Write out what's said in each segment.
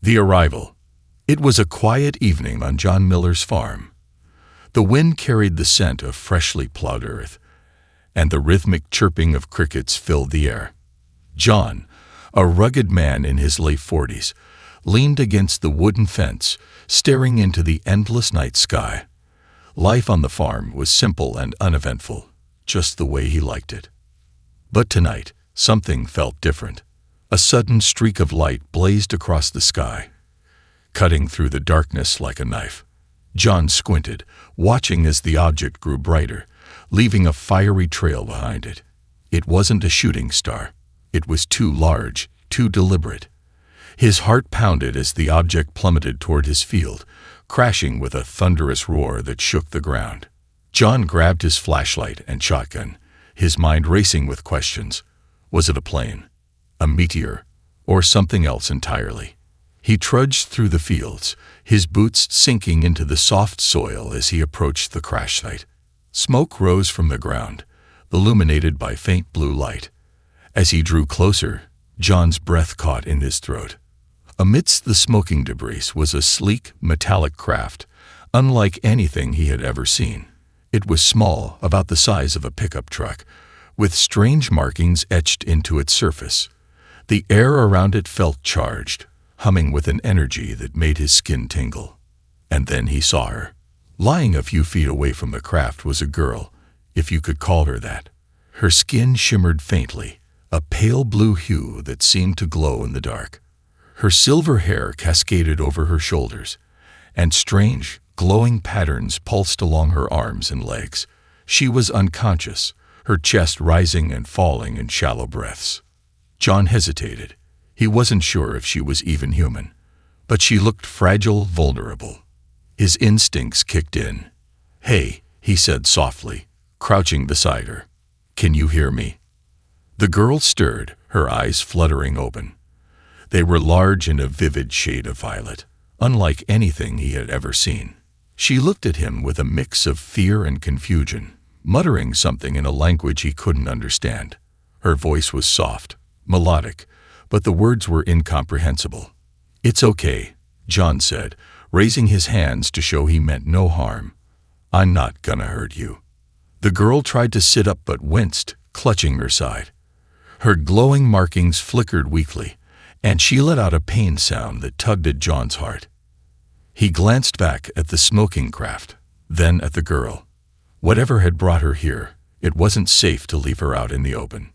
The arrival. It was a quiet evening on John Miller's farm. The wind carried the scent of freshly plowed earth, and the rhythmic chirping of crickets filled the air. John, a rugged man in his late 40s, leaned against the wooden fence, staring into the endless night sky. Life on the farm was simple and uneventful, just the way he liked it. But tonight, something felt different. A sudden streak of light blazed across the sky, cutting through the darkness like a knife. John squinted, watching as the object grew brighter, leaving a fiery trail behind it. It wasn't a shooting star. It was too large, too deliberate. His heart pounded as the object plummeted toward his field, crashing with a thunderous roar that shook the ground. John grabbed his flashlight and shotgun, his mind racing with questions. Was it a plane, a meteor, or something else entirely? He trudged through the fields, his boots sinking into the soft soil as he approached the crash site. Smoke rose from the ground, illuminated by faint blue light. As he drew closer, John's breath caught in his throat. Amidst the smoking debris was a sleek, metallic craft, unlike anything he had ever seen. It was small, about the size of a pickup truck, with strange markings etched into its surface. The air around it felt charged, humming with an energy that made his skin tingle. And then he saw her. Lying a few feet away from the craft was a girl, if you could call her that. Her skin shimmered faintly, a pale blue hue that seemed to glow in the dark. Her silver hair cascaded over her shoulders, and strange, glowing patterns pulsed along her arms and legs. She was unconscious, her chest rising and falling in shallow breaths. John hesitated. He wasn't sure if she was even human, but she looked fragile, vulnerable. His instincts kicked in. "Hey," he said softly, crouching beside her. "Can you hear me?" The girl stirred, her eyes fluttering open. They were large in a vivid shade of violet, unlike anything he had ever seen. She looked at him with a mix of fear and confusion, muttering something in a language he couldn't understand. Her voice was soft, melodic, but the words were incomprehensible. "It's okay," John said, raising his hands to show he meant no harm. "I'm not gonna hurt you." The girl tried to sit up but winced, clutching her side. Her glowing markings flickered weakly, and she let out a pained sound that tugged at John's heart. He glanced back at the smoking craft, then at the girl. Whatever had brought her here, it wasn't safe to leave her out in the open.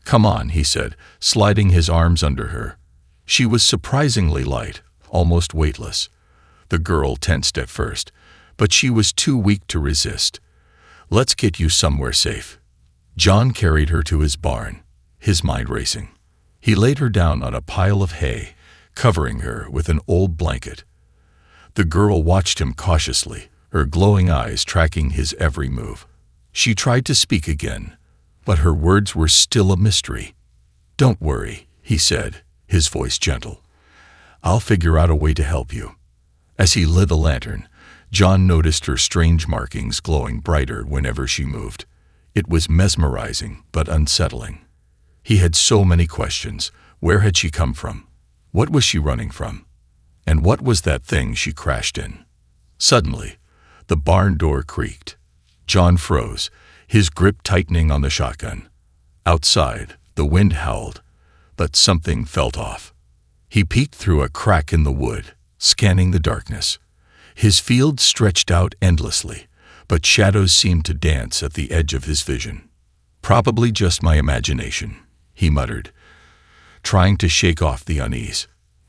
"Come on," he said, sliding his arms under her. She was surprisingly light, almost weightless. The girl tensed at first, but she was too weak to resist. "Let's get you somewhere safe." John carried her to his barn, his mind racing. He laid her down on a pile of hay, covering her with an old blanket. The girl watched him cautiously, her glowing eyes tracking his every move. She tried to speak again, but her words were still a mystery. "Don't worry," he said, his voice gentle. "I'll figure out a way to help you." As he lit a lantern, John noticed her strange markings glowing brighter whenever she moved. It was mesmerizing but unsettling. He had so many questions. Where had she come from? What was she running from? And what was that thing she crashed in? Suddenly, the barn door creaked. John froze, his grip tightening on the shotgun. Outside, the wind howled, but something felt off. He peeked through a crack in the wood, scanning the darkness. His field stretched out endlessly, but shadows seemed to dance at the edge of his vision. "Probably just my imagination," he muttered, trying to shake off the unease.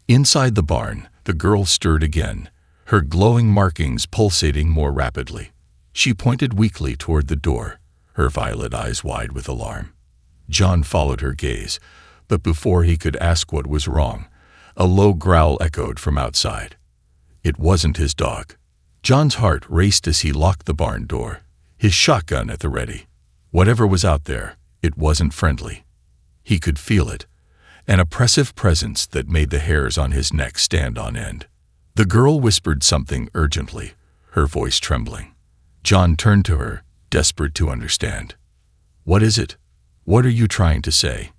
Inside the barn, the girl stirred again, her glowing markings pulsating more rapidly. She pointed weakly toward the door, her violet eyes wide with alarm. John followed her gaze, but before he could ask what was wrong, a low growl echoed from outside. It wasn't his dog. John's heart raced as he locked the barn door, his shotgun at the ready. Whatever was out there, it wasn't friendly. He could feel it, an oppressive presence that made the hairs on his neck stand on end. The girl whispered something urgently, her voice trembling. John turned to her, desperate to understand. "What is it? What are you trying to say?"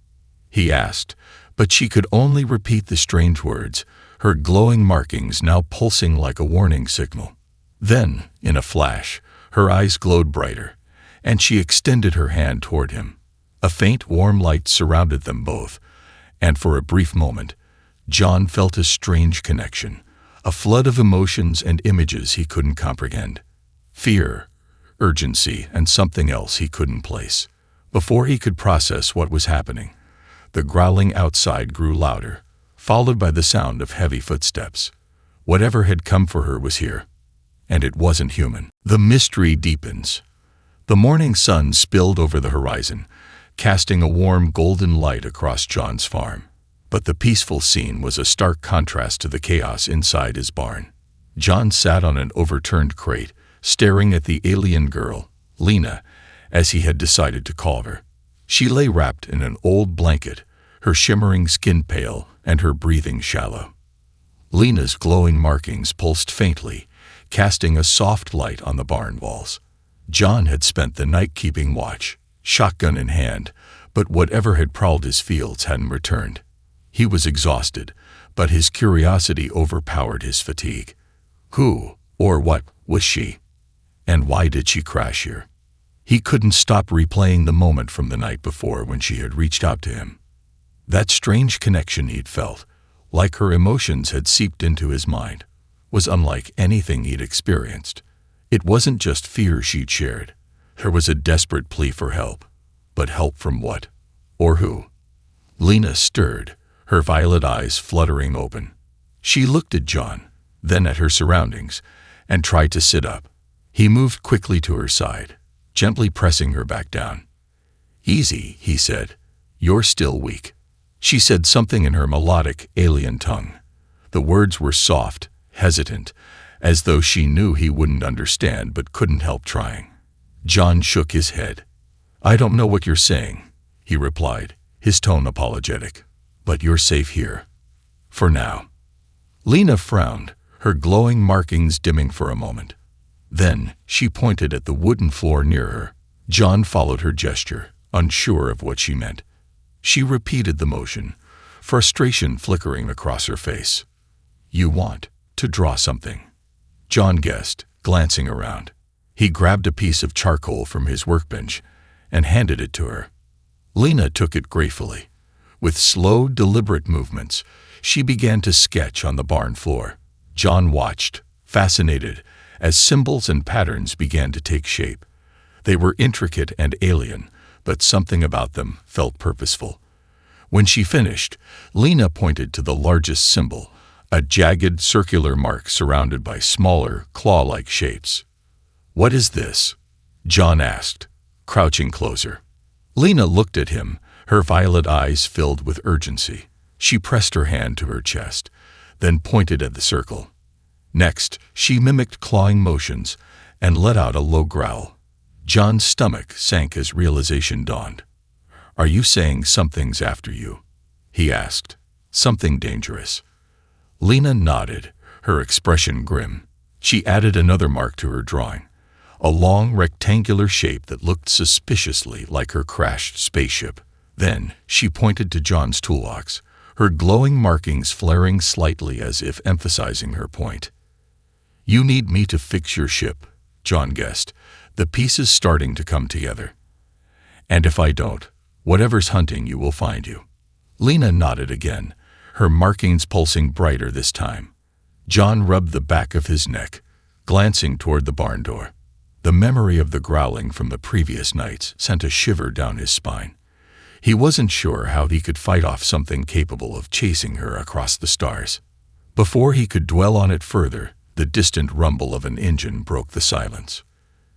he asked, but she could only repeat the strange words, her glowing markings now pulsing like a warning signal. Then, in a flash, her eyes glowed brighter, and she extended her hand toward him. A faint, warm light surrounded them both, and for a brief moment, John felt a strange connection, a flood of emotions and images he couldn't comprehend. Fear, urgency, and something else he couldn't place. Before he could process what was happening, the growling outside grew louder, followed by the sound of heavy footsteps. Whatever had come for her was here, and it wasn't human. The mystery deepens. The morning sun spilled over the horizon, casting a warm golden light across John's farm. But the peaceful scene was a stark contrast to the chaos inside his barn. John sat on an overturned crate, staring at the alien girl, Lena, as he had decided to call her. She lay wrapped in an old blanket, her shimmering skin pale and her breathing shallow. Lena's glowing markings pulsed faintly, casting a soft light on the barn walls. John had spent the night keeping watch, shotgun in hand, but whatever had prowled his fields hadn't returned. He was exhausted, but his curiosity overpowered his fatigue. Who, or what, was she? And why did she crash here? He couldn't stop replaying the moment from the night before when she had reached out to him. That strange connection he'd felt, like her emotions had seeped into his mind, was unlike anything he'd experienced. It wasn't just fear she'd shared. There was a desperate plea for help. But help from what? Or who? Lena stirred, her violet eyes fluttering open. She looked at John, then at her surroundings, and tried to sit up. He moved quickly to her side, gently pressing her back down. "Easy," he said. "You're still weak." She said something in her melodic, alien tongue. The words were soft, hesitant, as though she knew he wouldn't understand but couldn't help trying. John shook his head. "I don't know what you're saying," he replied, his tone apologetic. "But you're safe here. For now." Lena frowned, her glowing markings dimming for a moment. Then she pointed at the wooden floor near her. John followed her gesture, unsure of what she meant. She repeated the motion, frustration flickering across her face. "You want to draw something," John guessed, glancing around. He grabbed a piece of charcoal from his workbench and handed it to her. Lena took it gratefully. With slow, deliberate movements, she began to sketch on the barn floor. John watched, fascinated, as symbols and patterns began to take shape. They were intricate and alien, but something about them felt purposeful. When she finished, Lena pointed to the largest symbol, a jagged circular mark surrounded by smaller, claw-like shapes. "What is this?" John asked, crouching closer. Lena looked at him, her violet eyes filled with urgency. She pressed her hand to her chest, then pointed at the circle. Next, she mimicked clawing motions and let out a low growl. John's stomach sank as realization dawned. "Are you saying something's after you?" he asked. "Something dangerous?" Lena nodded, her expression grim. She added another mark to her drawing, a long rectangular shape that looked suspiciously like her crashed spaceship. Then she pointed to John's toolbox, her glowing markings flaring slightly as if emphasizing her point. "You need me to fix your ship," John guessed, the pieces starting to come together. "And if I don't, whatever's hunting you will find you." Lena nodded again, her markings pulsing brighter this time. John rubbed the back of his neck, glancing toward the barn door. The memory of the growling from the previous nights sent a shiver down his spine. He wasn't sure how he could fight off something capable of chasing her across the stars. Before he could dwell on it further, the distant rumble of an engine broke the silence.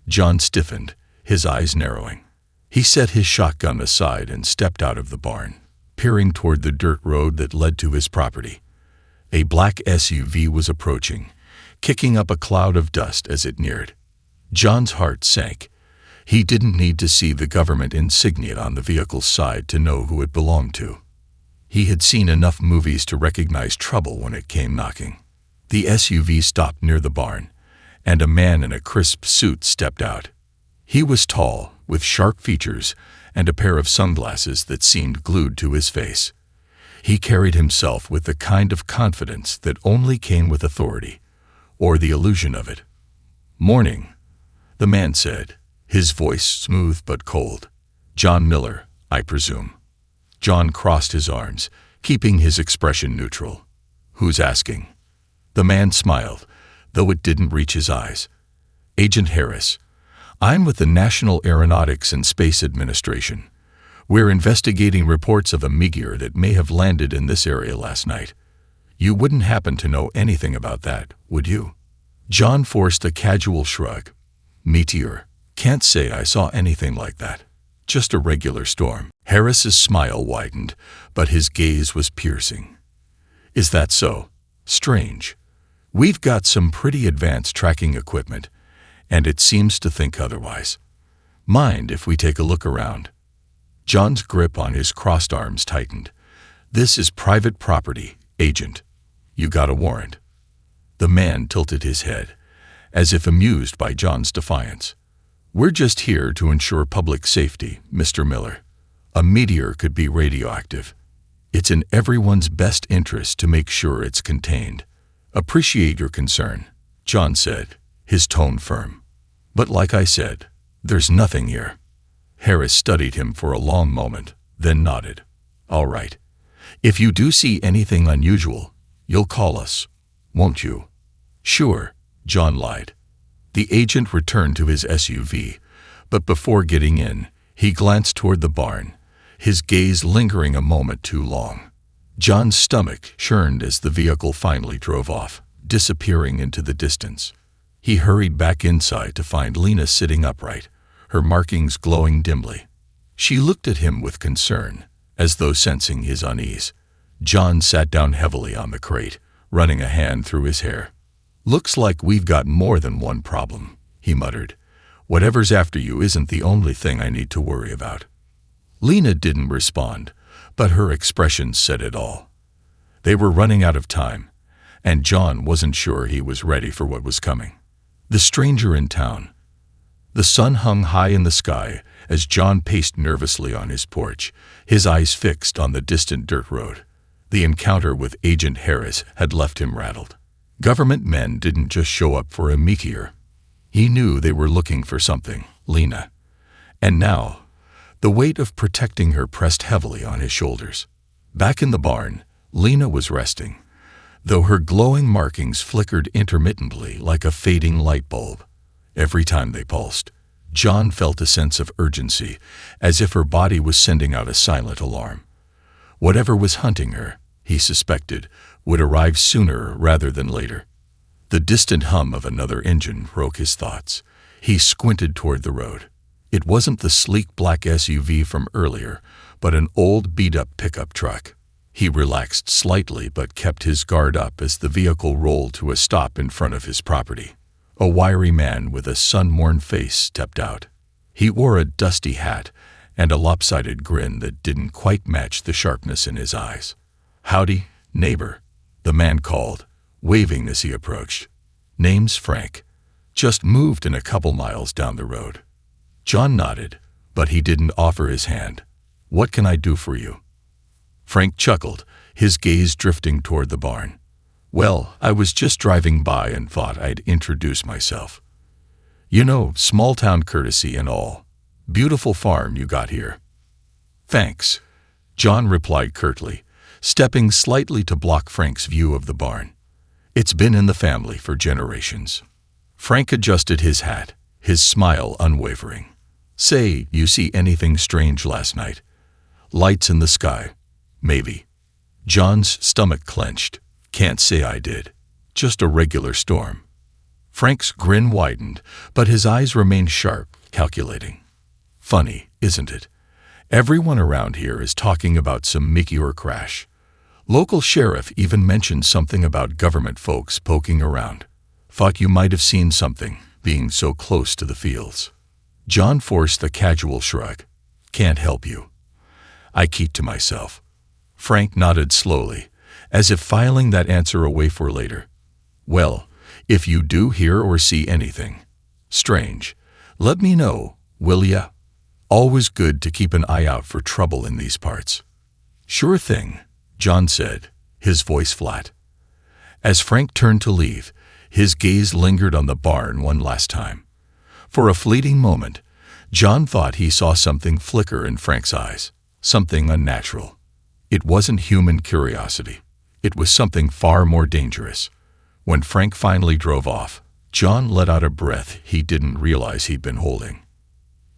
John stiffened, his eyes narrowing. He set his shotgun aside and stepped out of the barn, peering toward the dirt road that led to his property. A black SUV was approaching, kicking up a cloud of dust as it neared. John's heart sank. He didn't need to see the government insignia on the vehicle's side to know who it belonged to. He had seen enough movies to recognize trouble when it came knocking. The SUV stopped near the barn, and a man in a crisp suit stepped out. He was tall, with sharp features and a pair of sunglasses that seemed glued to his face. He carried himself with the kind of confidence that only came with authority, or the illusion of it. "Morning," the man said, his voice smooth but cold. "John Miller, I presume." John crossed his arms, keeping his expression neutral. "Who's asking?" The man smiled, though it didn't reach his eyes. "Agent Harris. I'm with the National Aeronautics and Space Administration. We're investigating reports of a meteor that may have landed in this area last night. You wouldn't happen to know anything about that, would you?" John forced a casual shrug. "Meteor? Can't say I saw anything like that. Just a regular storm." Harris's smile widened, but his gaze was piercing. "Is that so? Strange. We've got some pretty advanced tracking equipment, and it seems to think otherwise. Mind if we take a look around?" John's grip on his crossed arms tightened. "This is private property, Agent. You got a warrant?" The man tilted his head, as if amused by John's defiance. "We're just here to ensure public safety, Mr. Miller. A meteor could be radioactive. It's in everyone's best interest to make sure it's contained." "Appreciate your concern," John said, his tone firm. "But like I said, there's nothing here." Harris studied him for a long moment, then nodded. "All right. If you do see anything unusual, you'll call us, won't you?" "Sure," John lied. The agent returned to his SUV, but before getting in, he glanced toward the barn, his gaze lingering a moment too long. John's stomach churned as the vehicle finally drove off, disappearing into the distance. He hurried back inside to find Lena sitting upright, her markings glowing dimly. She looked at him with concern, as though sensing his unease. John sat down heavily on the crate, running a hand through his hair. "Looks like we've got more than one problem," he muttered. "Whatever's after you isn't the only thing I need to worry about." Lena didn't respond, but her expression said it all. They were running out of time, and John wasn't sure he was ready for what was coming. The stranger in town. The sun hung high in the sky as John paced nervously on his porch, his eyes fixed on the distant dirt road. The encounter with Agent Harris had left him rattled. Government men didn't just show up for a meteor. He knew they were looking for something, Lena. And now, the weight of protecting her pressed heavily on his shoulders. Back in the barn, Lena was resting, though her glowing markings flickered intermittently like a fading light bulb. Every time they pulsed, John felt a sense of urgency, as if her body was sending out a silent alarm. Whatever was hunting her, he suspected, would arrive sooner rather than later. The distant hum of another engine broke his thoughts. He squinted toward the road. It wasn't the sleek black SUV from earlier, but an old beat-up pickup truck. He relaxed slightly but kept his guard up as the vehicle rolled to a stop in front of his property. A wiry man with a sun-worn face stepped out. He wore a dusty hat and a lopsided grin that didn't quite match the sharpness in his eyes. "Howdy, neighbor," the man called, waving as he approached. "Name's Frank. Just moved in a couple miles down the road." John nodded, but he didn't offer his hand. "What can I do for you?" Frank chuckled, his gaze drifting toward the barn. "Well, I was just driving by and thought I'd introduce myself. You know, small-town courtesy and all. Beautiful farm you got here." "Thanks," John replied curtly, stepping slightly to block Frank's view of the barn. "It's been in the family for generations." Frank adjusted his hat, his smile unwavering. "Say, you see anything strange last night? Lights in the sky, maybe?" John's stomach clenched. "Can't say I did. Just a regular storm." Frank's grin widened, but his eyes remained sharp, calculating. "Funny, isn't it? Everyone around here is talking about some meteor crash. Local sheriff even mentioned something about government folks poking around. Thought you might have seen something, being so close to the fields." John forced a casual shrug. "Can't help you. I keep to myself." Frank nodded slowly, as if filing that answer away for later. "Well, if you do hear or see anything strange, let me know, will ya? Always good to keep an eye out for trouble in these parts." "Sure thing," John said, his voice flat. As Frank turned to leave, his gaze lingered on the barn one last time. For a fleeting moment, John thought he saw something flicker in Frank's eyes, something unnatural. It wasn't human curiosity. It was something far more dangerous. When Frank finally drove off, John let out a breath he didn't realize he'd been holding.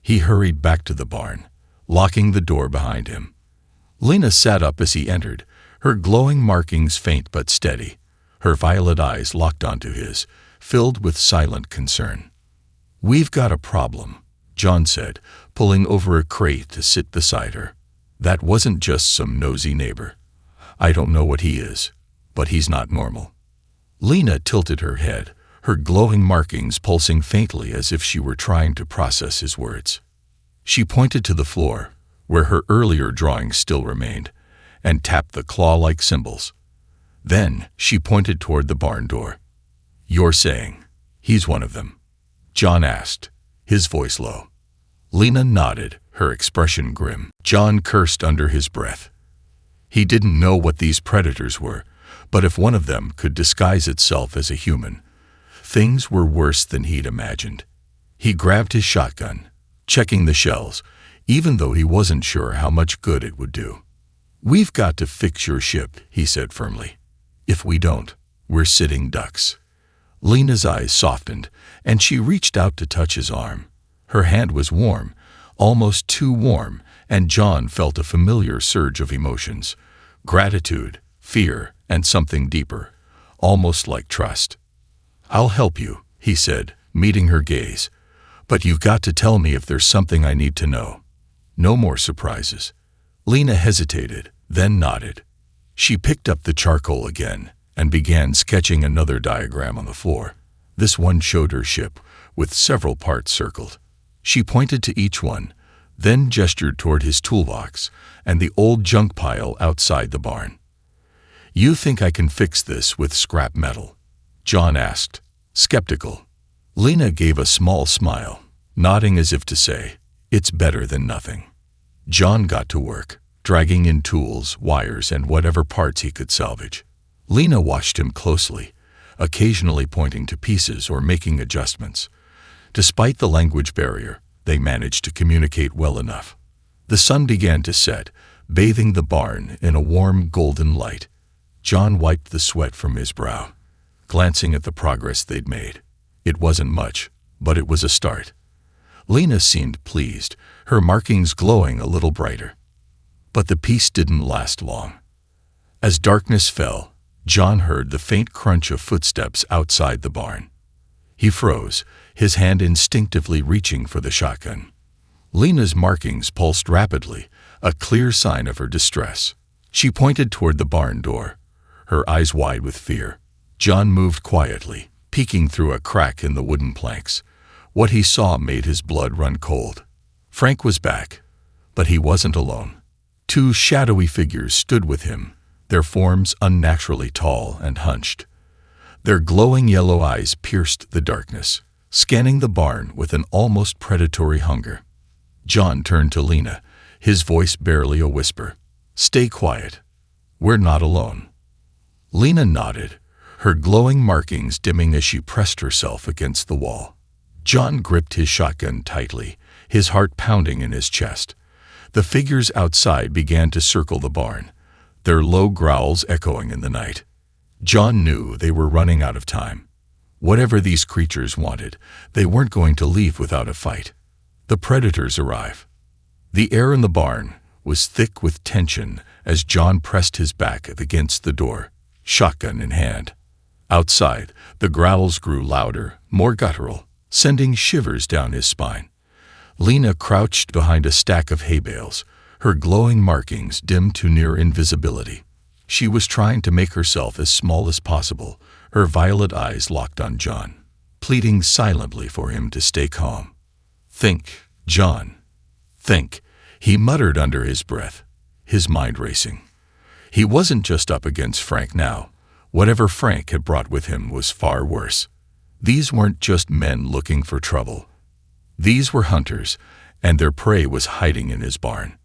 He hurried back to the barn, locking the door behind him. Lena sat up as he entered, her glowing markings faint but steady, her violet eyes locked onto his, filled with silent concern. "We've got a problem," John said, pulling over a crate to sit beside her. "That wasn't just some nosy neighbor. I don't know what he is, but he's not normal." Lena tilted her head, her glowing markings pulsing faintly as if she were trying to process his words. She pointed to the floor, where her earlier drawings still remained, and tapped the claw-like symbols. Then she pointed toward the barn door. "You're saying he's one of them?" John asked, his voice low. Lena nodded, her expression grim. John cursed under his breath. He didn't know what these predators were, but if one of them could disguise itself as a human, things were worse than he'd imagined. He grabbed his shotgun, checking the shells, even though he wasn't sure how much good it would do. "We've got to fix your ship," he said firmly. "If we don't, we're sitting ducks." Lena's eyes softened, and she reached out to touch his arm. Her hand was warm, almost too warm, and John felt a familiar surge of emotions: gratitude, fear, and something deeper, almost like trust. "I'll help you," he said, meeting her gaze. "But you've got to tell me if there's something I need to know. No more surprises." Lena hesitated, then nodded. She picked up the charcoal again and began sketching another diagram on the floor. This one showed her ship, with several parts circled. She pointed to each one, then gestured toward his toolbox and the old junk pile outside the barn. "You think I can fix this with scrap metal?" John asked, skeptical. Lena gave a small smile, nodding as if to say, "It's better than nothing." John got to work, dragging in tools, wires, and whatever parts he could salvage. Lena watched him closely, occasionally pointing to pieces or making adjustments. Despite the language barrier, they managed to communicate well enough. The sun began to set, bathing the barn in a warm golden light. John wiped the sweat from his brow, glancing at the progress they'd made. It wasn't much, but it was a start. Lena seemed pleased, her markings glowing a little brighter. But the peace didn't last long. As darkness fell, John heard the faint crunch of footsteps outside the barn. He froze, his hand instinctively reaching for the shotgun. Lena's markings pulsed rapidly, a clear sign of her distress. She pointed toward the barn door, her eyes wide with fear. John moved quietly, peeking through a crack in the wooden planks. What he saw made his blood run cold. Frank was back, but he wasn't alone. Two shadowy figures stood with him, their forms unnaturally tall and hunched. Their glowing yellow eyes pierced the darkness, scanning the barn with an almost predatory hunger. John turned to Lena, his voice barely a whisper. "Stay quiet. We're not alone." Lena nodded, her glowing markings dimming as she pressed herself against the wall. John gripped his shotgun tightly, his heart pounding in his chest. The figures outside began to circle the barn, their low growls echoing in the night. John knew they were running out of time. Whatever these creatures wanted, they weren't going to leave without a fight. The predators arrived. The air in the barn was thick with tension as John pressed his back against the door, shotgun in hand. Outside, the growls grew louder, more guttural, sending shivers down his spine. Lena crouched behind a stack of hay bales, her glowing markings dimmed to near invisibility. She was trying to make herself as small as possible, her violet eyes locked on John, pleading silently for him to stay calm. "Think, John. Think," he muttered under his breath, his mind racing. He wasn't just up against Frank now. Whatever Frank had brought with him was far worse. These weren't just men looking for trouble. These were hunters, and their prey was hiding in his barn.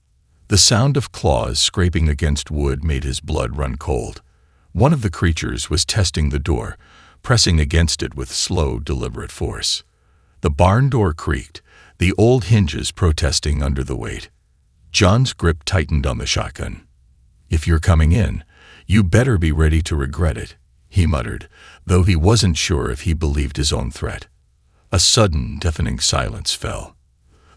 The sound of claws scraping against wood made his blood run cold. One of the creatures was testing the door, pressing against it with slow, deliberate force. The barn door creaked, the old hinges protesting under the weight. John's grip tightened on the shotgun. "If you're coming in, you better be ready to regret it," he muttered, though he wasn't sure if he believed his own threat. A sudden, deafening silence fell.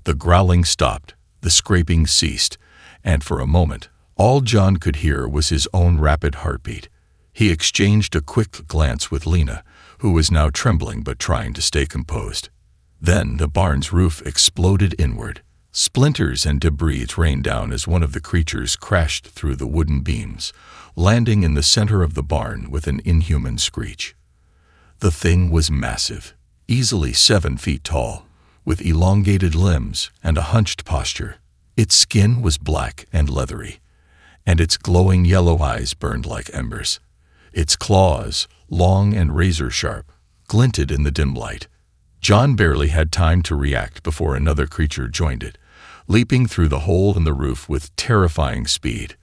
The growling stopped, the scraping ceased, and for a moment, all John could hear was his own rapid heartbeat. He exchanged a quick glance with Lena, who was now trembling but trying to stay composed. Then the barn's roof exploded inward. Splinters and debris rained down as one of the creatures crashed through the wooden beams, landing in the center of the barn with an inhuman screech. The thing was massive, easily 7 feet tall, with elongated limbs and a hunched posture. Its skin was black and leathery, and its glowing yellow eyes burned like embers. Its claws, long and razor-sharp, glinted in the dim light. John barely had time to react before another creature joined it, leaping through the hole in the roof with terrifying speed.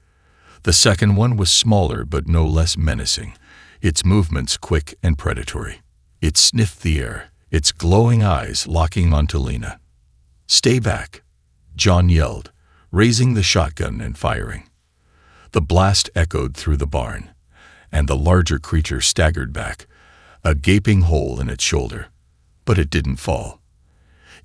The second one was smaller but no less menacing, its movements quick and predatory. It sniffed the air, its glowing eyes locking onto Lena. "Stay back," John yelled, raising the shotgun and firing. The blast echoed through the barn, and the larger creature staggered back, a gaping hole in its shoulder. But it didn't fall.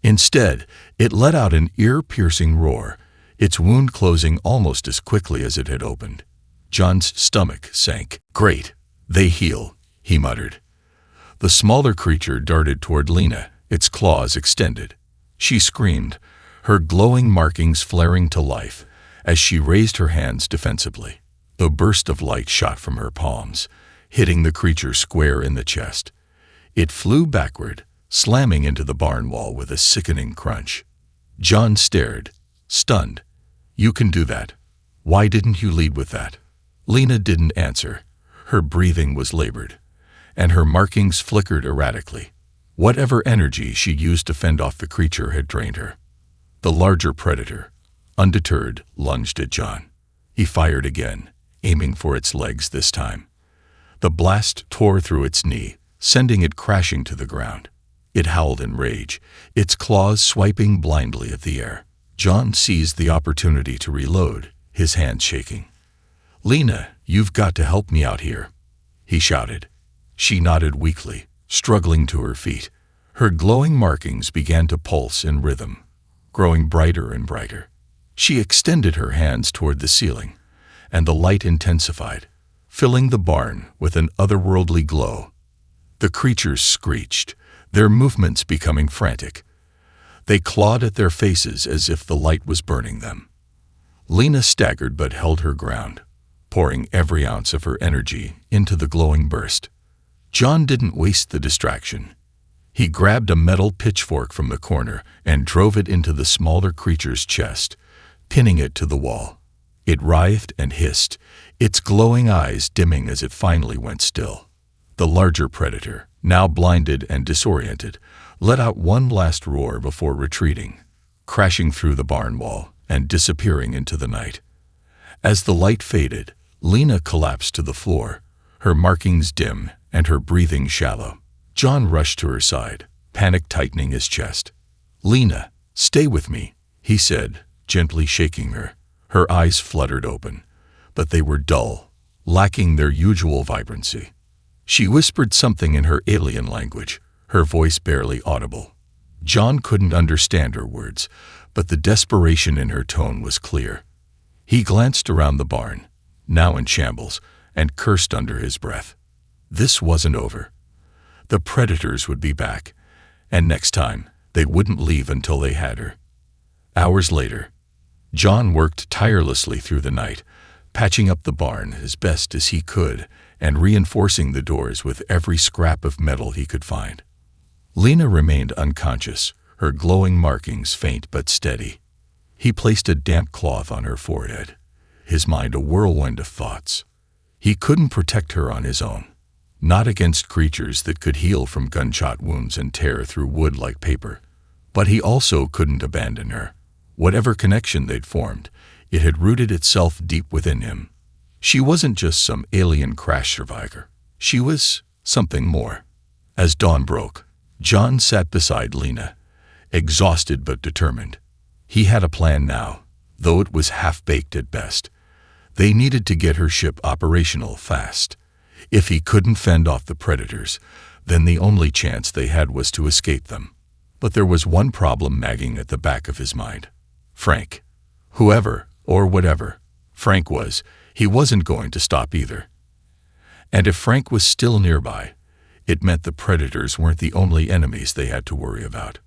Instead, it let out an ear-piercing roar, its wound closing almost as quickly as it had opened. John's stomach sank. "Great, they heal," he muttered. The smaller creature darted toward Lena, its claws extended. She screamed, her glowing markings flaring to life as she raised her hands defensively. A burst of light shot from her palms, hitting the creature square in the chest. It flew backward, slamming into the barn wall with a sickening crunch. John stared, stunned. "You can do that. Why didn't you lead with that?" Lena didn't answer. Her breathing was labored, and her markings flickered erratically. Whatever energy she used to fend off the creature had drained her. The larger predator, undeterred, lunged at John. He fired again, aiming for its legs this time. The blast tore through its knee, sending it crashing to the ground. It howled in rage, its claws swiping blindly at the air. John seized the opportunity to reload, his hands shaking. "Lena, you've got to help me out here," he shouted. She nodded weakly, struggling to her feet. Her glowing markings began to pulse in rhythm, growing brighter and brighter. She extended her hands toward the ceiling, and the light intensified, filling the barn with an otherworldly glow. The creatures screeched, their movements becoming frantic. They clawed at their faces as if the light was burning them. Lena staggered but held her ground, pouring every ounce of her energy into the glowing burst. John didn't waste the distraction. He grabbed a metal pitchfork from the corner and drove it into the smaller creature's chest, pinning it to the wall. It writhed and hissed, its glowing eyes dimming as it finally went still. The larger predator, now blinded and disoriented, let out one last roar before retreating, crashing through the barn wall and disappearing into the night. As the light faded, Lena collapsed to the floor, her markings dim and her breathing shallow. John rushed to her side, panic tightening his chest. "Lena, stay with me," he said, gently shaking her. Her eyes fluttered open, but they were dull, lacking their usual vibrancy. She whispered something in her alien language, her voice barely audible. John couldn't understand her words, but the desperation in her tone was clear. He glanced around the barn, now in shambles, and cursed under his breath. This wasn't over. The predators would be back, and next time, they wouldn't leave until they had her. Hours later, John worked tirelessly through the night, patching up the barn as best as he could and reinforcing the doors with every scrap of metal he could find. Lena remained unconscious, her glowing markings faint but steady. He placed a damp cloth on her forehead, his mind a whirlwind of thoughts. He couldn't protect her on his own, not against creatures that could heal from gunshot wounds and tear through wood like paper. But he also couldn't abandon her. Whatever connection they'd formed, It had rooted itself deep within him. She wasn't just some alien crash survivor. She was something more. As dawn broke, John sat beside Lena, exhausted but determined. He had a plan now, though it was half-baked at best. They needed to get her ship operational fast. If he couldn't fend off the predators, then the only chance they had was to escape them. But there was one problem nagging at the back of his mind. Frank. Whoever, or whatever, Frank was, he wasn't going to stop either. And if Frank was still nearby, it meant the predators weren't the only enemies they had to worry about.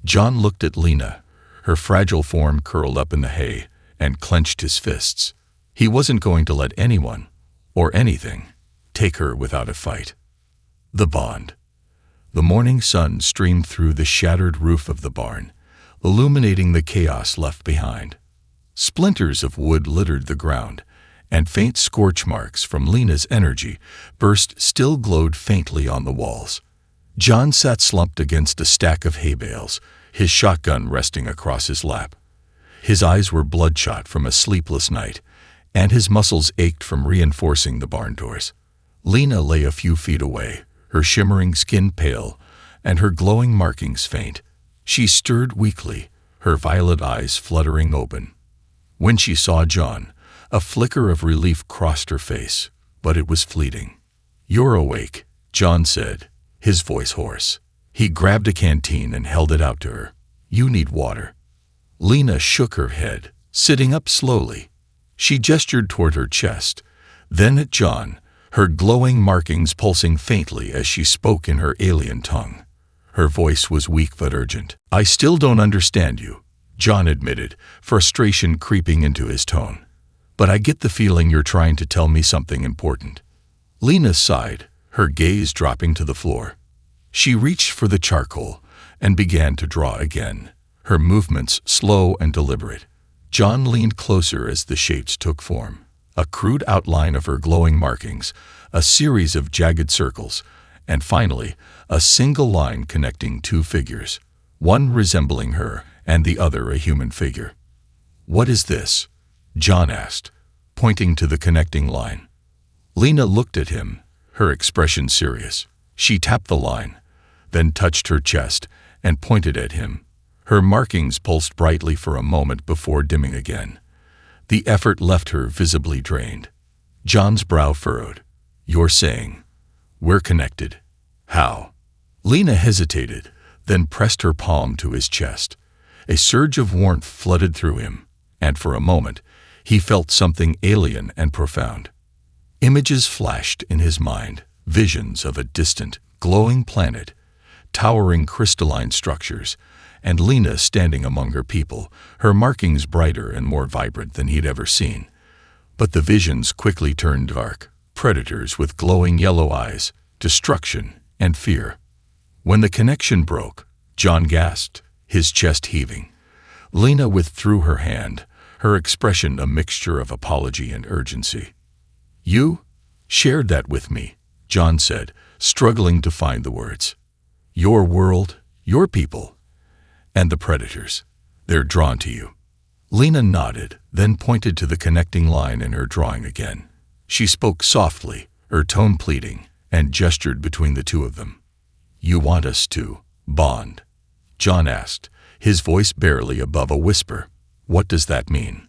John looked at Lena, her fragile form curled up in the hay, and clenched his fists. He wasn't going to let anyone, or anything, take her without a fight. The bond. The morning sun streamed through the shattered roof of the barn, illuminating the chaos left behind. Splinters of wood littered the ground, and faint scorch marks from Lena's energy burst still glowed faintly on the walls. John sat slumped against a stack of hay bales, his shotgun resting across his lap. His eyes were bloodshot from a sleepless night, and his muscles ached from reinforcing the barn doors. Lena lay a few feet away, her shimmering skin pale, and her glowing markings faint. She stirred weakly, her violet eyes fluttering open. When she saw John, a flicker of relief crossed her face, but it was fleeting. "You're awake," John said, his voice hoarse. He grabbed a canteen and held it out to her. "You need water." Lena shook her head, sitting up slowly. She gestured toward her chest, then at John, her glowing markings pulsing faintly as she spoke in her alien tongue. Her voice was weak but urgent. "I still don't understand you," John admitted, frustration creeping into his tone. "But I get the feeling you're trying to tell me something important." Lena sighed, her gaze dropping to the floor. She reached for the charcoal and began to draw again, her movements slow and deliberate. John leaned closer as the shapes took form. A crude outline of her glowing markings, a series of jagged circles, and finally, a single line connecting two figures, one resembling her and the other a human figure. "What is this?" John asked, pointing to the connecting line. Lena looked at him, her expression serious. She tapped the line, then touched her chest and pointed at him. Her markings pulsed brightly for a moment before dimming again. The effort left her visibly drained. John's brow furrowed. "You're saying we're connected? How?" Lena hesitated, then pressed her palm to his chest. A surge of warmth flooded through him, and for a moment, he felt something alien and profound. Images flashed in his mind, visions of a distant, glowing planet, towering crystalline structures, and Lena standing among her people, her markings brighter and more vibrant than he'd ever seen. But the visions quickly turned dark, predators with glowing yellow eyes, destruction, and fear. When the connection broke, John gasped, his chest heaving. Lena withdrew her hand, her expression a mixture of apology and urgency. "You shared that with me," John said, struggling to find the words. "Your world, your people, and the predators. They're drawn to you." Lena nodded, then pointed to the connecting line in her drawing again. She spoke softly, her tone pleading, and gestured between the two of them. "You want us to bond?" John asked, his voice barely above a whisper. "What does that mean?"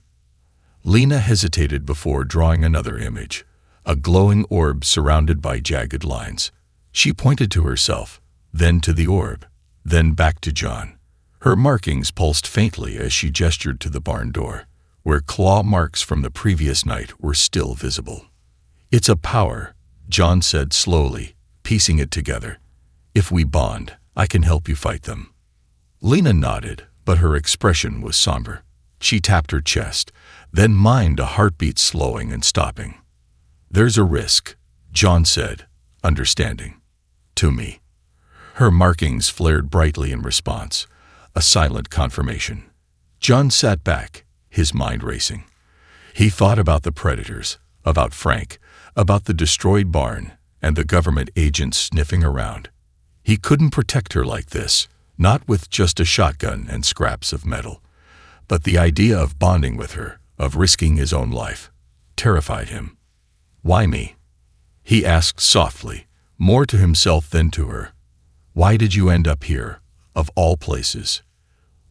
Lena hesitated before drawing another image, a glowing orb surrounded by jagged lines. She pointed to herself, then to the orb, then back to John. Her markings pulsed faintly as she gestured to the barn door, where claw marks from the previous night were still visible. "It's a power," John said slowly, piecing it together. "If we bond, I can help you fight them." Lena nodded, but her expression was somber. She tapped her chest, then mimed a heartbeat slowing and stopping. "There's a risk," John said, understanding. "To me." Her markings flared brightly in response, a silent confirmation. John sat back, his mind racing. He thought about the predators, about Frank, about the destroyed barn, and the government agents sniffing around. He couldn't protect her like this, not with just a shotgun and scraps of metal. But the idea of bonding with her, of risking his own life, terrified him. "Why me?" he asked softly, more to himself than to her. "Why did you end up here, of all places?"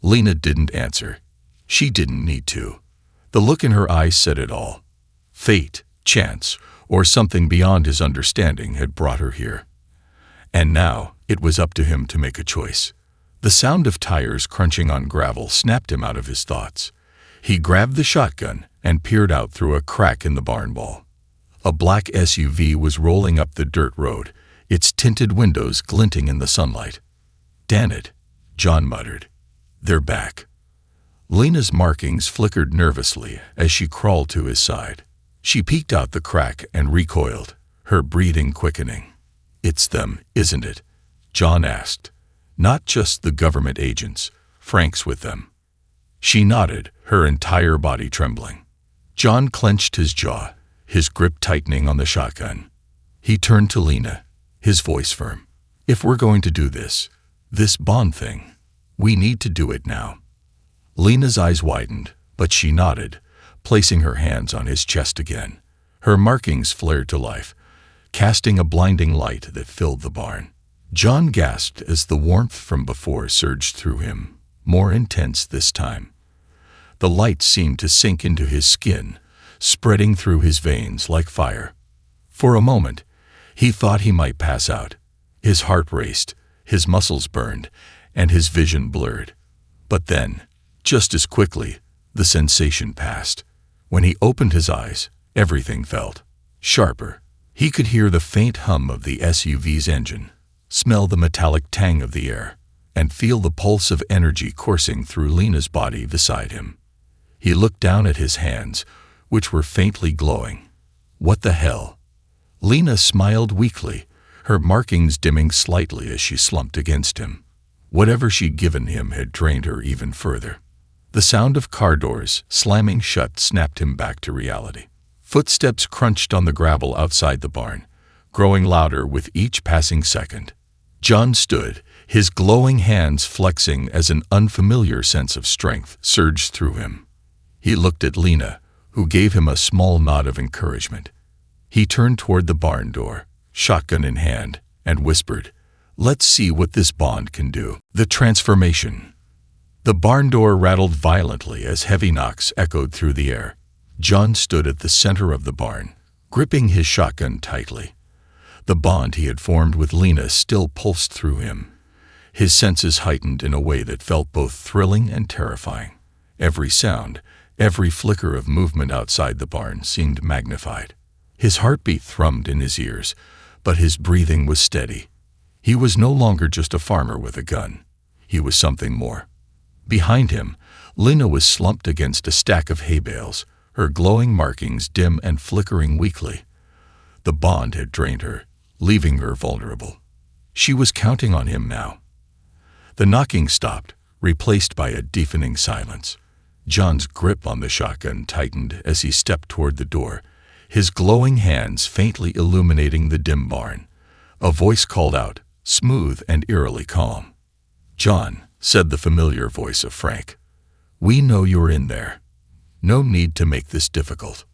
Lena didn't answer. She didn't need to. The look in her eyes said it all. Fate, chance, or something beyond his understanding had brought her here. And now it was up to him to make a choice. The sound of tires crunching on gravel snapped him out of his thoughts. He grabbed the shotgun and peered out through a crack in the barn wall. A black SUV was rolling up the dirt road, its tinted windows glinting in the sunlight. "Damn it," John muttered. "They're back." Lena's markings flickered nervously as she crawled to his side. She peeked out the crack and recoiled, her breathing quickening. "It's them, isn't it?" John asked. "Not just the government agents. Frank's with them." She nodded, her entire body trembling. John clenched his jaw, his grip tightening on the shotgun. He turned to Lena, his voice firm. "If we're going to do this bond thing, we need to do it now." Lena's eyes widened, but she nodded, placing her hands on his chest again. Her markings flared to life, casting a blinding light that filled the barn. John gasped as the warmth from before surged through him, more intense this time. The light seemed to sink into his skin, spreading through his veins like fire. For a moment, he thought he might pass out. His heart raced, his muscles burned, and his vision blurred. But then, just as quickly, the sensation passed. When he opened his eyes, everything felt sharper. He could hear the faint hum of the SUV's engine, smell the metallic tang of the air, and feel the pulse of energy coursing through Lena's body beside him. He looked down at his hands, which were faintly glowing. What the hell? Lena smiled weakly, her markings dimming slightly as she slumped against him. Whatever she'd given him had drained her even further. The sound of car doors slamming shut snapped him back to reality. Footsteps crunched on the gravel outside the barn, growing louder with each passing second. John stood, his glowing hands flexing as an unfamiliar sense of strength surged through him. He looked at Lena, who gave him a small nod of encouragement. He turned toward the barn door, shotgun in hand, and whispered, "Let's see what this bond can do." The transformation. The barn door rattled violently as heavy knocks echoed through the air. John stood at the center of the barn, gripping his shotgun tightly. The bond he had formed with Lena still pulsed through him. His senses heightened in a way that felt both thrilling and terrifying. Every sound, every flicker of movement outside the barn seemed magnified. His heartbeat thrummed in his ears, but his breathing was steady. He was no longer just a farmer with a gun. He was something more. Behind him, Lena was slumped against a stack of hay bales, her glowing markings dim and flickering weakly. The bond had drained her, leaving her vulnerable. She was counting on him now. The knocking stopped, replaced by a deafening silence. John's grip on the shotgun tightened as he stepped toward the door, his glowing hands faintly illuminating the dim barn. A voice called out, smooth and eerily calm. "John," said the familiar voice of Frank. "We know you're in there. No need to make this difficult."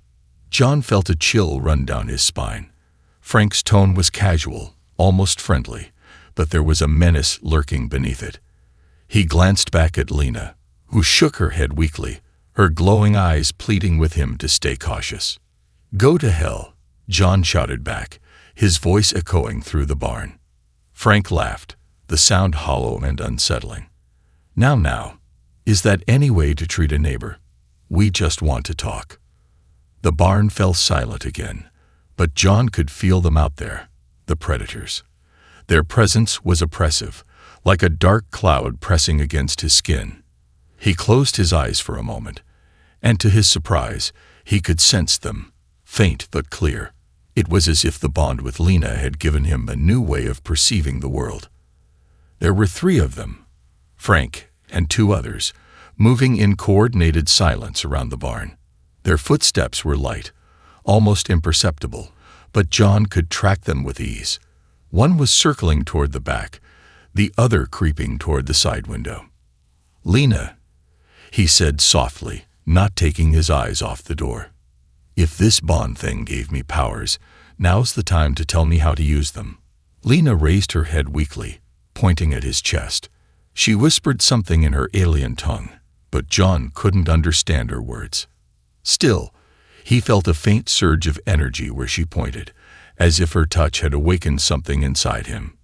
John felt a chill run down his spine. Frank's tone was casual, almost friendly, but there was a menace lurking beneath it. He glanced back at Lena, who shook her head weakly, her glowing eyes pleading with him to stay cautious. "Go to hell," John shouted back, his voice echoing through the barn. Frank laughed, the sound hollow and unsettling. Now, is that any way to treat a neighbor? We just want to talk." The barn fell silent again, but John could feel them out there, the predators. Their presence was oppressive, like a dark cloud pressing against his skin. He closed his eyes for a moment, and to his surprise, he could sense them, faint but clear. It was as if the bond with Lena had given him a new way of perceiving the world. There were 3 of them, Frank and 2 others, moving in coordinated silence around the barn. Their footsteps were light, almost imperceptible, but John could track them with ease. One was circling toward the back, the other creeping toward the side window. "Lena," he said softly, not taking his eyes off the door. "If this bond thing gave me powers, now's the time to tell me how to use them." Lena raised her head weakly, pointing at his chest. She whispered something in her alien tongue, but John couldn't understand her words. Still, he felt a faint surge of energy where she pointed, as if her touch had awakened something inside him.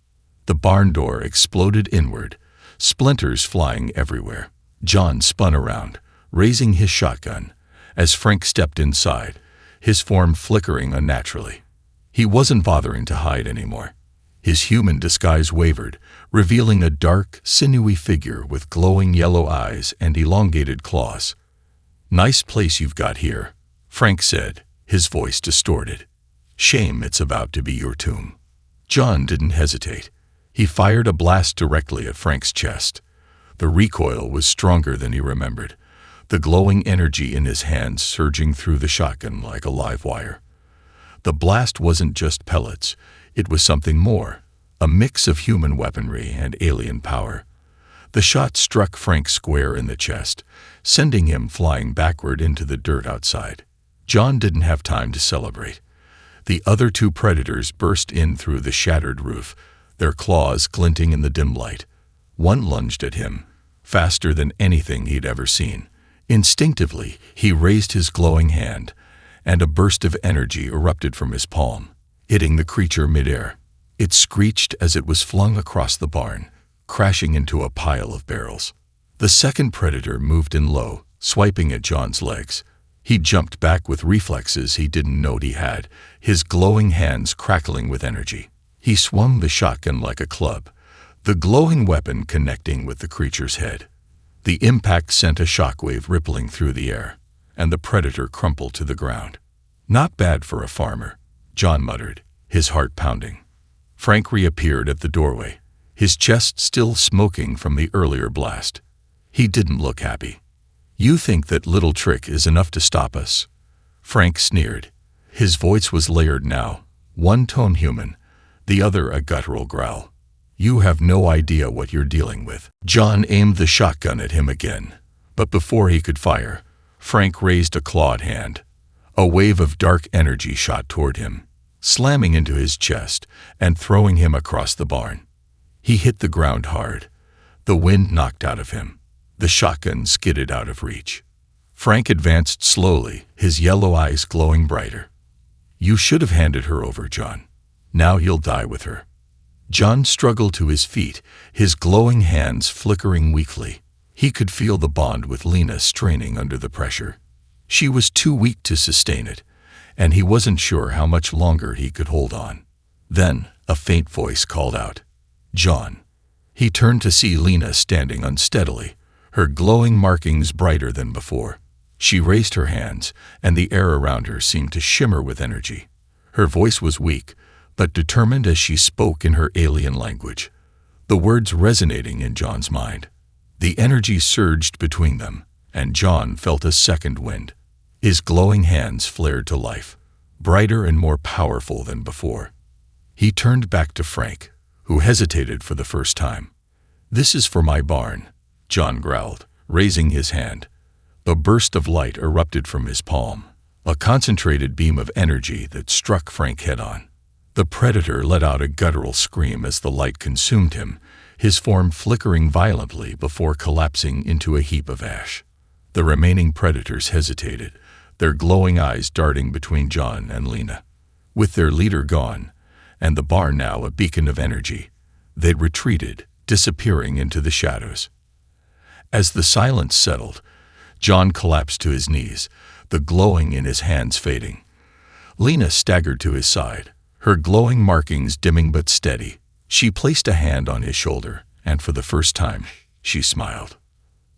The barn door exploded inward, splinters flying everywhere. John spun around, raising his shotgun, as Frank stepped inside, his form flickering unnaturally. He wasn't bothering to hide anymore. His human disguise wavered, revealing a dark, sinewy figure with glowing yellow eyes and elongated claws. "Nice place you've got here," Frank said, his voice distorted. "Shame it's about to be your tomb." John didn't hesitate. He fired a blast directly at Frank's chest. The recoil was stronger than he remembered, the glowing energy in his hands surging through the shotgun like a live wire. The blast wasn't just pellets, it was something more, a mix of human weaponry and alien power. The shot struck Frank square in the chest, sending him flying backward into the dirt outside. John didn't have time to celebrate. The other two predators burst in through the shattered roof, their claws glinting in the dim light. One lunged at him, faster than anything he'd ever seen. Instinctively, he raised his glowing hand, and a burst of energy erupted from his palm, hitting the creature midair. It screeched as it was flung across the barn, crashing into a pile of barrels. The second predator moved in low, swiping at John's legs. He jumped back with reflexes he didn't know he had, his glowing hands crackling with energy. He swung the shotgun like a club, the glowing weapon connecting with the creature's head. The impact sent a shockwave rippling through the air, and the predator crumpled to the ground. "Not bad for a farmer," John muttered, his heart pounding. Frank reappeared at the doorway, his chest still smoking from the earlier blast. He didn't look happy. "You think that little trick is enough to stop us?" Frank sneered. His voice was layered now, one tone human, the other a guttural growl. "You have no idea what you're dealing with." John aimed the shotgun at him again, but before he could fire, Frank raised a clawed hand. A wave of dark energy shot toward him, slamming into his chest and throwing him across the barn. He hit the ground hard. The wind knocked out of him. The shotgun skidded out of reach. Frank advanced slowly, his yellow eyes glowing brighter. "You should have handed her over, John. Now you'll die with her." John struggled to his feet, his glowing hands flickering weakly. He could feel the bond with Lena straining under the pressure. She was too weak to sustain it, and he wasn't sure how much longer he could hold on. Then a faint voice called out, "John." He turned to see Lena standing unsteadily, her glowing markings brighter than before. She raised her hands, and the air around her seemed to shimmer with energy. Her voice was weak, but determined as she spoke in her alien language, the words resonating in John's mind. The energy surged between them, and John felt a second wind. His glowing hands flared to life, brighter and more powerful than before. He turned back to Frank, who hesitated for the first time. "This is for my barn," John growled, raising his hand. A burst of light erupted from his palm, a concentrated beam of energy that struck Frank head-on. The predator let out a guttural scream as the light consumed him, his form flickering violently before collapsing into a heap of ash. The remaining predators hesitated, their glowing eyes darting between John and Lena. With their leader gone, and the barn now a beacon of energy, they'd retreated, disappearing into the shadows. As the silence settled, John collapsed to his knees, the glowing in his hands fading. Lena staggered to his side, her glowing markings dimming but steady. She placed a hand on his shoulder, and for the first time, she smiled.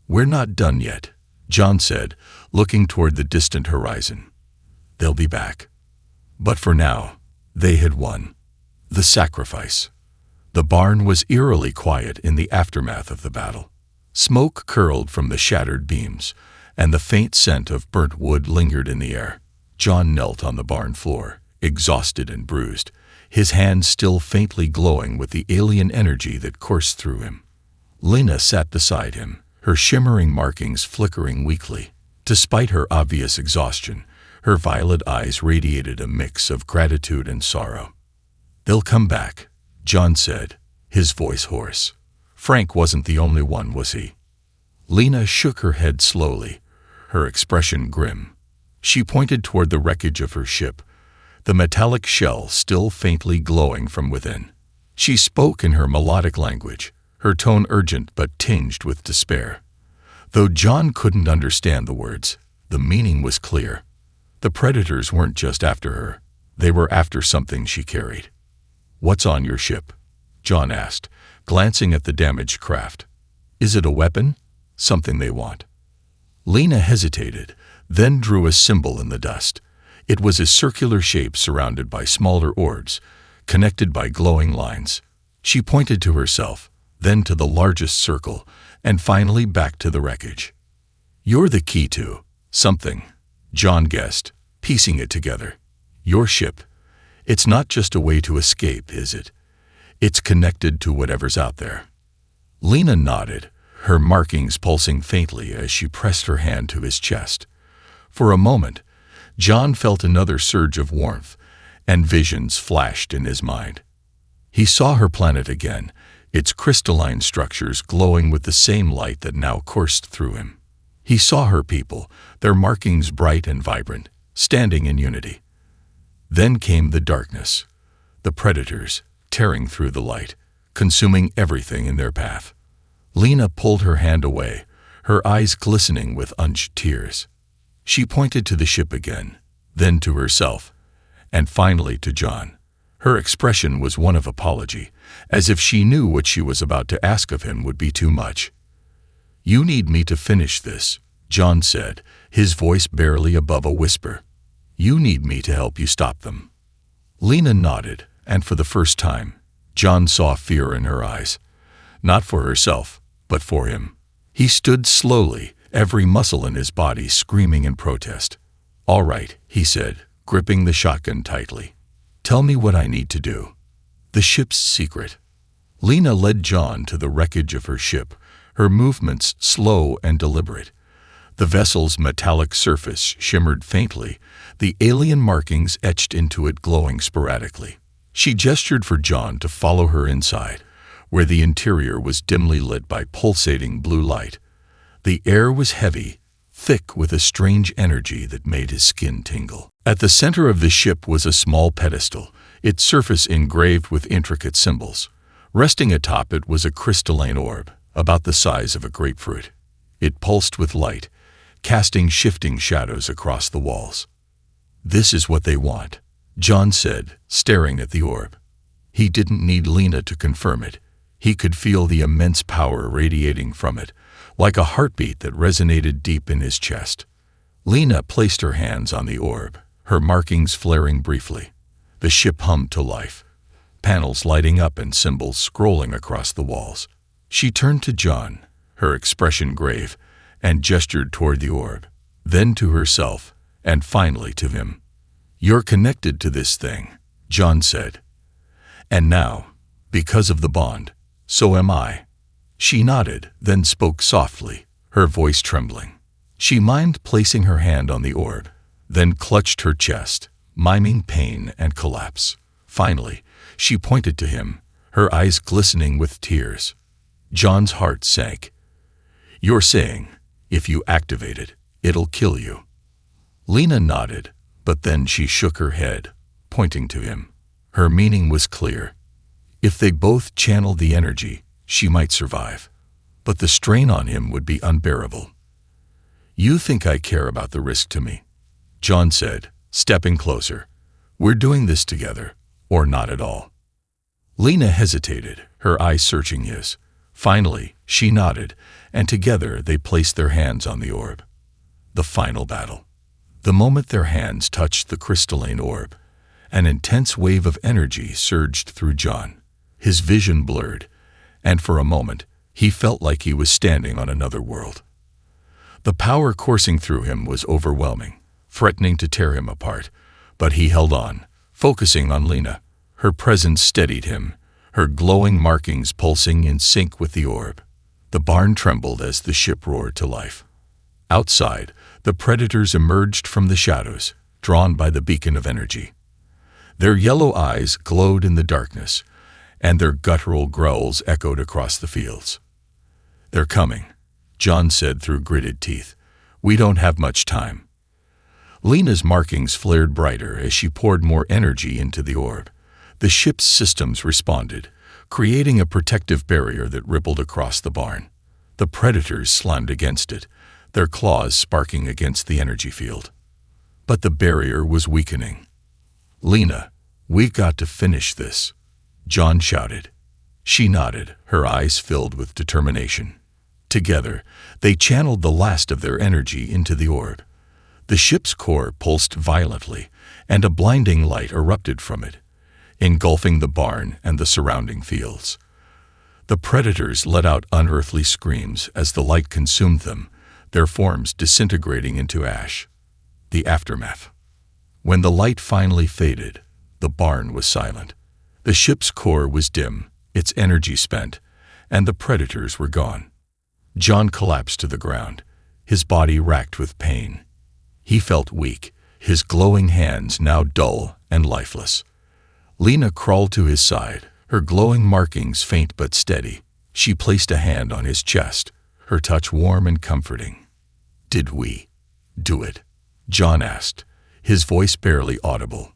"We're not done yet," John said, looking toward the distant horizon. "They'll be back." But for now, they had won. The sacrifice. The barn was eerily quiet in the aftermath of the battle. Smoke curled from the shattered beams, and the faint scent of burnt wood lingered in the air. John knelt on the barn floor, exhausted and bruised, his hands still faintly glowing with the alien energy that coursed through him. Lena sat beside him, her shimmering markings flickering weakly. Despite her obvious exhaustion, her violet eyes radiated a mix of gratitude and sorrow. "They'll come back," John said, his voice hoarse. Frank wasn't the only one, was he? Lena shook her head slowly, her expression grim. She pointed toward the wreckage of her ship, the metallic shell still faintly glowing from within. She spoke in her melodic language, her tone urgent but tinged with despair. Though John couldn't understand the words, the meaning was clear. The predators weren't just after her. They were after something she carried. "What's on your ship?" John asked, glancing at the damaged craft. "Is it a weapon? Something they want?" Lena hesitated, then drew a symbol in the dust. It was a circular shape surrounded by smaller orbs, connected by glowing lines. She pointed to herself, then to the largest circle, and finally back to the wreckage. "You're the key to something," John guessed, piecing it together. "Your ship. It's not just a way to escape, is it? It's connected to whatever's out there." Lena nodded, her markings pulsing faintly as she pressed her hand to his chest. For a moment, John felt another surge of warmth, and visions flashed in his mind. He saw her planet again, its crystalline structures glowing with the same light that now coursed through him. He saw her people, their markings bright and vibrant, standing in unity. Then came the darkness, the predators, tearing through the light, consuming everything in their path. Lena pulled her hand away, her eyes glistening with unshed tears. She pointed to the ship again, then to herself, and finally to John. Her expression was one of apology, as if she knew what she was about to ask of him would be too much. "You need me to finish this," John said, his voice barely above a whisper. "You need me to help you stop them." Lena nodded, and for the first time, John saw fear in her eyes. Not for herself, but for him. He stood slowly, every muscle in his body screaming in protest. "All right," he said, gripping the shotgun tightly. "Tell me what I need to do." "The ship's secret." Lena led John to the wreckage of her ship, her movements slow and deliberate. The vessel's metallic surface shimmered faintly, the alien markings etched into it glowing sporadically. She gestured for John to follow her inside, where the interior was dimly lit by pulsating blue light. The air was heavy, thick with a strange energy that made his skin tingle. At the center of the ship was a small pedestal, its surface engraved with intricate symbols. Resting atop it was a crystalline orb, about the size of a grapefruit. It pulsed with light, casting shifting shadows across the walls. "This is what they want," John said, staring at the orb. He didn't need Lena to confirm it. He could feel the immense power radiating from it, like a heartbeat that resonated deep in his chest. Lena placed her hands on the orb, her markings flaring briefly. The ship hummed to life, panels lighting up and symbols scrolling across the walls. She turned to John, her expression grave, and gestured toward the orb, then to herself, and finally to him. "You're connected to this thing," John said. "And now, because of the bond, so am I." She nodded, then spoke softly, her voice trembling. She mimed placing her hand on the orb, then clutched her chest, miming pain and collapse. Finally, she pointed to him, her eyes glistening with tears. John's heart sank. "You're saying, if you activate it, it'll kill you." Lena nodded, but then she shook her head, pointing to him. Her meaning was clear. If they both channeled the energy, she might survive, but the strain on him would be unbearable. "You think I care about the risk to me?" John said, stepping closer. "We're doing this together, or not at all." Lena hesitated, her eyes searching his. Finally, she nodded, and together they placed their hands on the orb. The final battle. The moment their hands touched the crystalline orb, an intense wave of energy surged through John. His vision blurred, and for a moment, he felt like he was standing on another world. The power coursing through him was overwhelming, threatening to tear him apart, but he held on, focusing on Lena. Her presence steadied him, her glowing markings pulsing in sync with the orb. The barn trembled as the ship roared to life. Outside, the predators emerged from the shadows, drawn by the beacon of energy. Their yellow eyes glowed in the darkness, and their guttural growls echoed across the fields. "They're coming," John said through gritted teeth. "We don't have much time." Lena's markings flared brighter as she poured more energy into the orb. The ship's systems responded, creating a protective barrier that rippled across the barn. The predators slammed against it, their claws sparking against the energy field. But the barrier was weakening. "Lena, we've got to finish this," John shouted. She nodded, her eyes filled with determination. Together, they channeled the last of their energy into the orb. The ship's core pulsed violently, and a blinding light erupted from it, engulfing the barn and the surrounding fields. The predators let out unearthly screams as the light consumed them, their forms disintegrating into ash. The aftermath. When the light finally faded, the barn was silent. The ship's core was dim, its energy spent, and the predators were gone. John collapsed to the ground, his body racked with pain. He felt weak, his glowing hands now dull and lifeless. Lena crawled to his side, her glowing markings faint but steady. She placed a hand on his chest, her touch warm and comforting. "Did we do it?" John asked, his voice barely audible.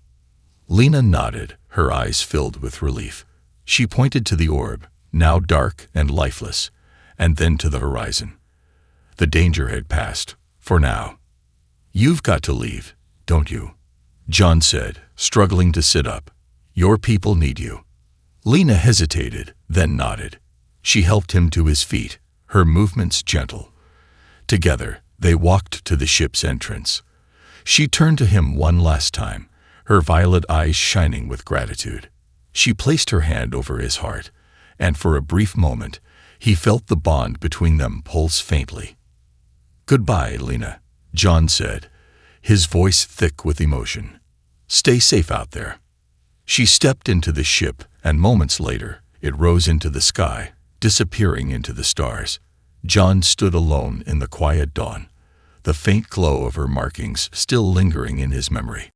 Lena nodded, her eyes filled with relief. She pointed to the orb, now dark and lifeless, and then to the horizon. The danger had passed, for now. "You've got to leave, don't you?" John said, struggling to sit up. "Your people need you." Lena hesitated, then nodded. She helped him to his feet, her movements gentle. Together, they walked to the ship's entrance. She turned to him one last time, her violet eyes shining with gratitude. She placed her hand over his heart, and for a brief moment, he felt the bond between them pulse faintly. "Goodbye, Lena," John said, his voice thick with emotion. "Stay safe out there." She stepped into the ship, and moments later, it rose into the sky, disappearing into the stars. John stood alone in the quiet dawn, the faint glow of her markings still lingering in his memory.